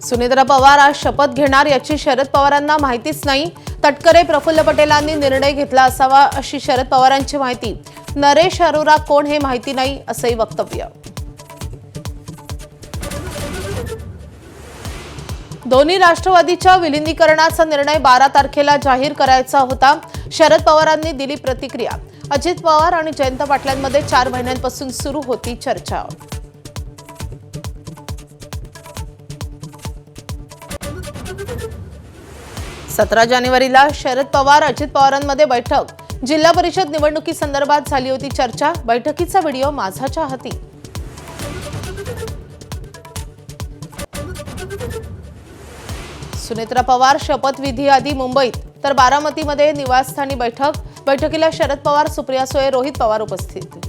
सुनेत्रा पवार आज शपथ घेणार याची शरद पवारांना माहितीच नाही। तटकरे प्रफुल्ल पटेलांनी निर्णय घेतला असावा अशी शरद पवारांची माहिती। नरेश अरोरा कोण हे माहिती नाही असंही वक्तव्य। दोन्ही राष्ट्रवादीच्या विलीनीकरणाचा निर्णय 12 तारखेला जाहीर करायचा होता। शरद पवारांनी दिली प्रतिक्रिया। अजित पवार आणि जयंत पाटलांमध्ये 4 महिन्यांपासून सुरू होती चर्चा। सतरा जानेवारीला शरद पवार अजित पवारांमध्ये बैठक। जिल्हा परिषद निवडणुकीसंदर्भात झाली होती चर्चा। बैठकीचा व्हिडिओ माझ्या हाती। सुनेत्रा पवार शपथविधी आधी मुंबईत तर बारामतीमध्ये निवासस्थानी बैठक। बैठकीला शरद पवार, सुप्रिया सुळे, रोहित पवार उपस्थित।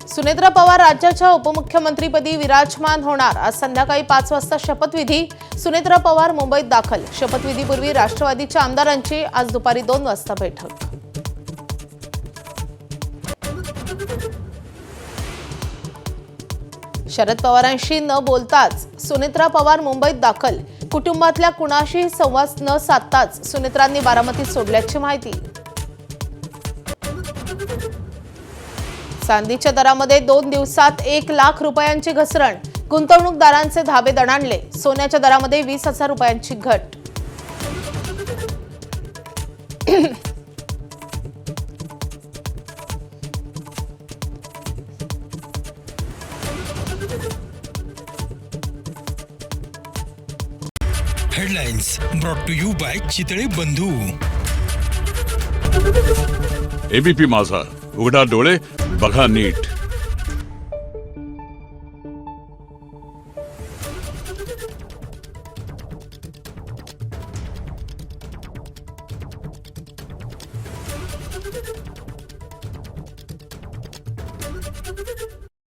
सुनेत्रा पवार राज्याच्या उपमुख्यमंत्रीपदी विराजमान होणार। आज संध्याकाळी 5 वाजता शपथविधी। सुनेत्रा पवार मुंबईत दाखल। शपथविधीपूर्वी राष्ट्रवादीच्या आमदारांची आज दुपारी 2 वाजता बैठक। शरद पवारांशी न बोलताच सुनेत्रा पवार मुंबईत दाखल। कुटुंबातल्या कुणाशी संवाद न साधताच सुनेत्रांनी बारामतीत सोडल्याची माहिती। चांदीच्या दरामध्ये 2 दिवसात 1 लाख रुपयांची घसरण। गुंतवणूकदारांचे धाबे दणाणले। सोन्याच्या दरामध्ये 20,000 रुपयांची घट। Headlines brought to you by Chitale Bandhu. ABP माझा, उघडा डोळे बघा नीट।